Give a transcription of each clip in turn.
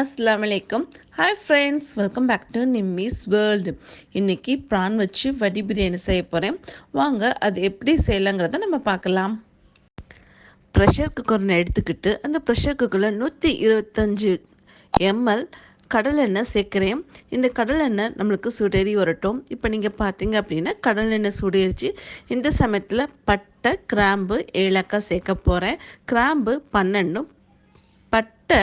அஸ்ஸலாமு அலைக்கும். Hi friends, welcome back to Nimmi's world. இன்றைக்கி ப்ரான் வச்சு வடி பிரியாணி செய்ய போகிறேன். வாங்க அது எப்படி செய்யலாங்கிறத நம்ம பார்க்கலாம். ப்ரெஷர் குக்கர்னு எடுத்துக்கிட்டு அந்த ப்ரெஷர் குக்கரில் 125 ml கடலெண்ணெய் சேர்க்குறேன். இந்த கடலெண்ணெய் நம்மளுக்கு சுடேறி வரட்டும். இப்போ நீங்கள் பார்த்தீங்க அப்படின்னா கடலெண்ணெய் சுடேறிச்சு. இந்த சமயத்தில் பட்டை, கிராம்பு, ஏலக்காய் சேர்க்க போகிறேன். கிராம்பு 12, பட்டை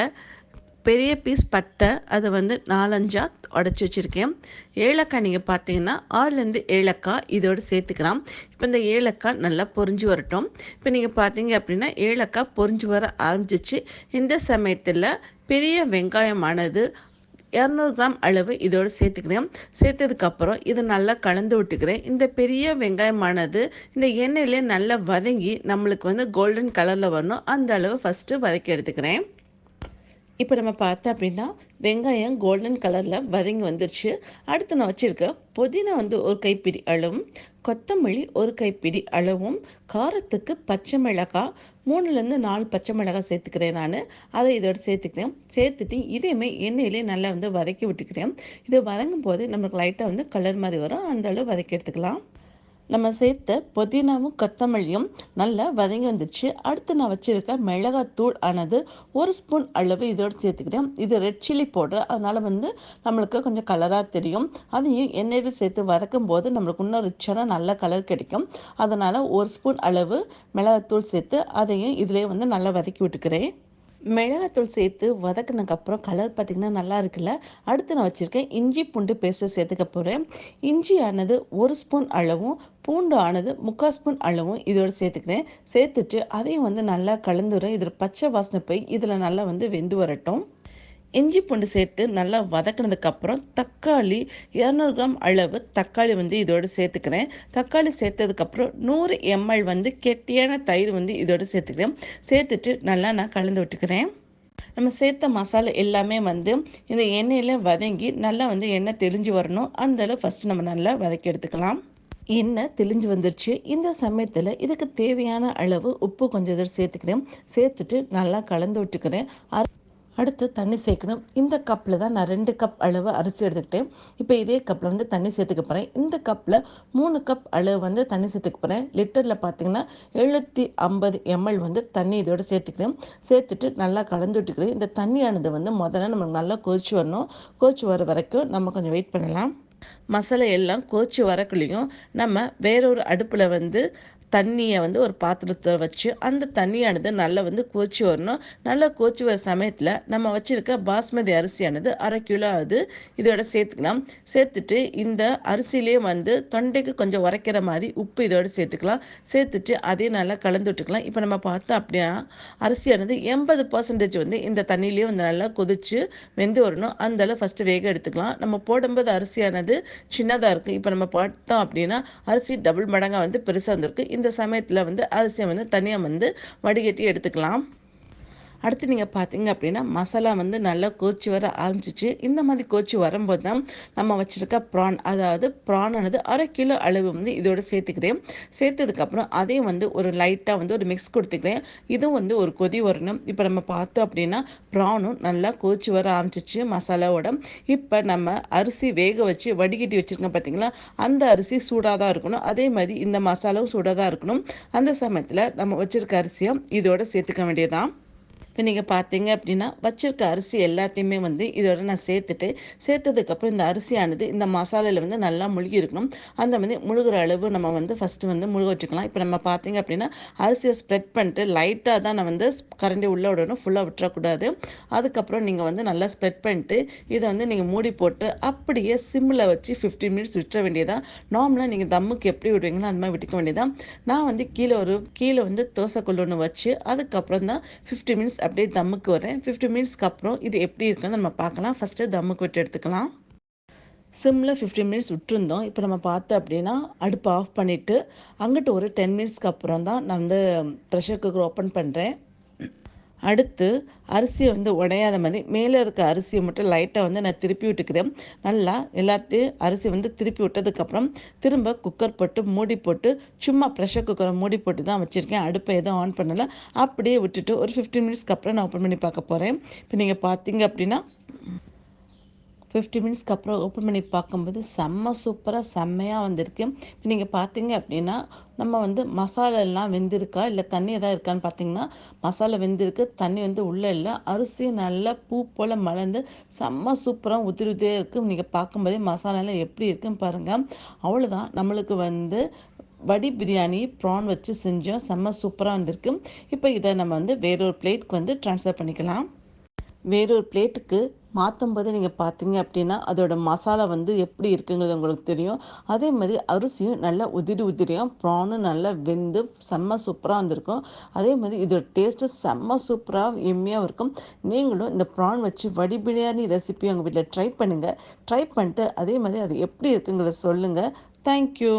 பெரிய பீஸ் பட்டை அதை வந்து 4-5 உடச்சி வச்சுருக்கேன். ஏலக்காய் நீங்கள் பார்த்தீங்கன்னா 6லேருந்து 7 ஏலக்காய் இதோடு சேர்த்துக்கலாம். இப்போ இந்த ஏலக்காய் நல்லா பொரிஞ்சு வரட்டும். இப்போ நீங்கள் பார்த்தீங்க அப்படின்னா ஏலக்காய் பொரிஞ்சு வர ஆரம்பிச்சிச்சு. இந்த சமயத்தில் பெரிய வெங்காயமானது 200 கிராம் அளவு இதோடு சேர்த்துக்கிறேன். சேர்த்ததுக்கப்புறம் இதை நல்லா கலந்து விட்டுக்கிறேன். இந்த பெரிய வெங்காயமானது இந்த எண்ணெயிலே நல்லா வதங்கி நம்மளுக்கு வந்து கோல்டன் கலரில் வரணும். அந்த அளவு ஃபஸ்ட்டு வதக்கி எடுத்துக்கிறேன். இப்போ நம்ம பார்த்தோம் அப்படின்னா வெங்காயம் கோல்டன் கலரில் வதங்கி வந்துருச்சு. அடுத்து நான் வச்சுருக்க புதினா வந்து ஒரு கைப்பிடி அளவும், கொத்தமல்லி ஒரு கைப்பிடி அளவும், காரத்துக்கு பச்சை மிளகாய் 3லேருந்து 4 பச்சை மிளகாய் சேர்த்துக்கிறேன். நான் அதை இதோட சேர்த்துக்கிறேன். சேர்த்துட்டு இதையுமே எண்ணெயிலே நல்லா வந்து வதக்கி விட்டுக்கிறேன். இது வதங்கும் போது நமக்கு லைட்டாக வந்து கலர் மாதிரி வரும். அந்த அளவு வதக்கி எடுத்துக்கலாம். நம்ம சேர்த்த புதினாவும் கொத்தமல்லியும் நல்லா வதங்கி வந்துடுச்சு. அடுத்து நான் வச்சுருக்க மிளகாத்தூள் ஆனது 1 ஸ்பூன் அளவு இதோடு சேர்த்துக்கிறேன். இது ரெட் சில்லி பவுடர், அதனால் வந்து நம்மளுக்கு கொஞ்சம் கலராக தெரியும். அதையும் எண்ணெயில் சேர்த்து வதக்கும் போது நம்மளுக்கு இன்னும் ரிச்சான நல்ல கலர் கிடைக்கும். அதனால் 1 ஸ்பூன் அளவு மிளகாத்தூள் சேர்த்து அதையும் இதிலே வந்து நல்லா வதக்கி விட்டுக்கிறேன். மிளகாத்தூள் சேர்த்து வதக்கினதுக்கப்புறம் கலர் பார்த்திங்கன்னா நல்லா இருக்குல்ல. அடுத்து நான் வச்சுருக்கேன் இஞ்சி பூண்டு பேஸ்ட்டு சேர்த்துக்க போகிறேன். இஞ்சி ஆனது 1 ஸ்பூன் அளவும், பூண்டு ஆனது 3/4 ஸ்பூன் அளவும் இதோடு சேர்த்துக்கிறேன். சேர்த்துட்டு அதையும் வந்து நல்லா கலந்துறேன். இதில் பச்சை வாசனை போய் இதில் நல்லா வந்து வெந்து வரட்டும். இஞ்சி பூண்டு சேர்த்து நல்லா வதக்கினதுக்கப்புறம் தக்காளி 200 கிராம் அளவு தக்காளி வந்து இதோடு சேர்த்துக்கிறேன். தக்காளி சேர்த்ததுக்கப்புறம் 100 ml வந்து கெட்டியான தயிர் வந்து இதோடு சேர்த்துக்கிறேன். சேர்த்துட்டு நல்லா நான் கலந்து விட்டுக்கிறேன். நம்ம சேர்த்த மசாலா எல்லாமே வந்து இந்த எண்ணெயில் வதங்கி நல்லா வந்து எண்ணெய் தெளிஞ்சு வரணும். அந்தளவு ஃபஸ்ட்டு நம்ம நல்லா வதக்கி எடுத்துக்கலாம். எண்ணெய் தெளிஞ்சு வந்துருச்சு. இந்த சமயத்தில் இதுக்கு தேவையான அளவு உப்பு கொஞ்சம் இதோடு சேர்த்துக்கிறேன். சேர்த்துட்டு நல்லா கலந்து விட்டுக்கிறேன். அடுத்து தண்ணி சேர்க்கணும். இந்த கப்பில் தான் நான் 2 கப் அளவு அரிசி எடுத்துக்கிட்டேன். இப்போ இதே கப்பில் வந்து தண்ணி சேர்த்துக்க போகிறேன். இந்த கப்பில் 3 கப் அளவு வந்து தண்ணி சேர்த்துக்க போகிறேன். லிட்டரில் பார்த்தீங்கன்னா 750 ml வந்து தண்ணி இதோடு சேர்த்துக்கிறேன். சேர்த்துட்டு நல்லா கலந்து விட்டுக்கிறேன். இந்த தண்ணியானது வந்து முதல்ல நமக்கு நல்லா கொதிச்சு வரணும். கொதிச்சு வர வரைக்கும் நம்ம கொஞ்சம் வெயிட் பண்ணலாம். மசாலா எல்லாம் கொதிச்சு வரக்குள்ளேயும் நம்ம வேறொரு அடுப்பில் வந்து தண்ணியை வந்து ஒரு பாத்திரத்தில் வச்சு அந்த தண்ணியானது நல்லா வந்து கொதிச்சு வரணும். நல்லா கொதிச்சு வர சமயத்தில் நம்ம வச்சுருக்க பாஸ்மதி அரிசியானது 1/2 கிலோ ஆகுது இதோட சேர்த்துக்கலாம். சேர்த்துட்டு இந்த அரிசியிலே வந்து தொண்டைக்கு கொஞ்சம் உரைக்கிற மாதிரி உப்பு இதோடு சேர்த்துக்கலாம். சேர்த்துட்டு அதையும் நல்லா கலந்து விட்டுக்கலாம். இப்போ நம்ம பார்த்தோம் அப்படின்னா அரிசியானது 80% வந்து இந்த தண்ணியிலேயே வந்து நல்லா கொதிச்சு வெந்து வரணும். அந்தளவு ஃபஸ்ட்டு வேக எடுத்துக்கலாம். நம்ம போடும்போது அரிசியானது சின்னதாக இருக்குது. இப்போ நம்ம பார்த்தோம் அப்படின்னா அரிசி டபுள் மடங்காக வந்து பெருசாக வந்திருக்கு. இந்த சமயத்தில் வந்து அரிசியை வந்து தனியாக வந்து வடிகட்டி எடுத்துக்கலாம். அடுத்து நீங்கள் பார்த்தீங்க அப்படின்னா மசாலா வந்து நல்லா கொதிச்சு வர ஆரம்பிச்சிச்சு. இந்த மாதிரி கொதிச்சு வரும்போது தான் நம்ம வச்சுருக்க ப்ரான், அதாவது ப்ரானானது 1/2 கிலோ அளவு வந்து இதோடு சேர்த்துக்கிறேன். சேர்த்ததுக்கப்புறம் அதையும் வந்து ஒரு லைட்டாக வந்து ஒரு மிக்ஸ் கொடுத்துக்கிறேன். இதுவும் வந்து ஒரு கொதி வரணும். இப்போ நம்ம பார்த்தோம் அப்படின்னா ப்ரானும் நல்லா கொதிச்சு வர ஆரம்பிச்சிச்சு மசாலாவோட. இப்போ நம்ம அரிசி வேக வச்சு வடிகட்டி வச்சுருக்கோம் பார்த்தீங்களா, அந்த அரிசி சூடாக தான் இருக்கணும். அதே மாதிரி இந்த மசாலாவும் சூடாக தான் இருக்கணும். அந்த சமயத்தில் நம்ம வச்சுருக்க அரிசியை இதோடு சேர்த்துக்க வேண்டியதான். இப்போ நீங்கள் பார்த்தீங்க அப்படின்னா வச்சுருக்க அரிசி எல்லாத்தையுமே வந்து இதோட நான் சேர்த்ததுக்கப்புறம் இந்த அரிசியானது இந்த மசாலாவில் வந்து நல்லா முழுகி இருக்கணும். அந்த மாதிரி முழுகிற அளவு நம்ம வந்து ஃபஸ்ட்டு வந்து முழுக வச்சுக்கலாம். இப்போ நம்ம பார்த்தீங்க அப்படின்னா அரிசியை ஸ்ப்ரெட் பண்ணிட்டு லைட்டாக தான் நான் வந்து கரண்டி உள்ளே விடணும், ஃபுல்லாக விட்டுறக்கூடாது. அதுக்கப்புறம் நீங்கள் வந்து நல்லா ஸ்ப்ரெட் பண்ணிட்டு இதை வந்து நீங்கள் மூடி போட்டு அப்படியே சிம்மில் வச்சு 15 மினிட்ஸ் விட்டுற வேண்டியதான். நார்மலாக நீங்கள் தம்முக்கு எப்படி விடுவீங்களோ அந்த மாதிரி விட்டுக்க வேண்டியதான். நான் வந்து கீழே வந்து தோசைக்கல் ஒன்று வச்சு அதுக்கப்புறம் தான் 50 மினிட்ஸ் அப்படியே தம்முக்கு வரேன். 50 மினிட்ஸ்க்கு அப்புறம் இது எப்படி இருக்குன்னு நம்ம பார்க்கலாம். ஃபஸ்ட்டு தம்முக்கு விட்டு எடுத்துக்கலாம். சிம்மில் 15 மினிட்ஸ் விட்டுருந்தோம். இப்போ நம்ம பார்த்தோம் அப்படின்னா அடுப்பு ஆஃப் பண்ணிவிட்டு அங்கிட்டு ஒரு 10 மினிட்ஸ்க்கு அப்புறம் தான் நான் வந்து ப்ரெஷர் குக்கர் ஓப்பன் பண்ணுறேன். அடுத்து அரிசியை வந்து உடையாத மாதிரி மேலே இருக்க அரிசியை மட்டும் லைட்டாக வந்து நான் திருப்பி விட்டுக்கிறேன். நல்லா எல்லாத்தையும் அரிசி வந்து திருப்பி விட்டதுக்கப்புறம் திரும்ப குக்கர் போட்டு மூடி போட்டு சும்மா ப்ரெஷர் குக்கரை மூடி போட்டு தான் வச்சுருக்கேன். அடுப்பை எதுவும் ஆன் பண்ணலை. அப்படியே விட்டுட்டு ஒரு 15 மினிட்ஸ்க்கு அப்புறம் நான் ஓப்பன் பண்ணி பார்க்க போகிறேன். இப்போ நீங்கள் பார்த்தீங்க அப்படின்னா 50 மினிட்ஸ்க்கு அப்புறம் ஓப்பன் பண்ணி பார்க்கும்போது செம்ம சூப்பராக செம்மையாக வந்திருக்கு. இப்போ நீங்கள் பார்த்தீங்க அப்படின்னா நம்ம வந்து மசாலா எல்லாம் வெந்திருக்கா இல்லை தண்ணி எதாவது இருக்கான்னு பார்த்தீங்கன்னா மசாலா வெந்திருக்கு, தண்ணி வந்து உள்ளே இல்லை. அரிசி நல்லா பூ போல் மலர்ந்து செம்ம சூப்பராக உதிரி உதிரியாக இருக்குது. நீங்கள் பார்க்கும்போதே மசாலாலாம் எப்படி இருக்குன்னு பாருங்கள். அவ்வளோதான், நம்மளுக்கு வந்து வடி பிரியாணி ப்ரான் வச்சு செஞ்சோம், செம்ம சூப்பராக வந்திருக்கு. இப்போ இதை நம்ம வந்து வேறொரு பிளேட்க்கு வந்து ட்ரான்ஸ்ஃபர் பண்ணிக்கலாம். வேறொரு பிளேட்டுக்கு மாற்றும்போது நீங்கள் பார்த்தீங்க அப்படின்னா அதோட மசாலா வந்து எப்படி இருக்குங்கிறது உங்களுக்கு தெரியும். அதே மாதிரி அரிசியும் நல்லா உதிரி உதிரியும் ப்ரானும் நல்லா வெந்து செம்ம சூப்பராக வந்திருக்கும். அதே மாதிரி இதோட டேஸ்ட்டு செம்ம சூப்பராக எம்மியாக இருக்கும். நீங்களும் இந்த ப்ரான் வச்சு வடி பிரியாணி ரெசிபி உங்கள் வீட்டில் ட்ரை பண்ணுங்கள். ட்ரை பண்ணிட்டு அதே மாதிரி அது எப்படி இருக்குங்கிறத சொல்லுங்கள். தேங்க்யூ.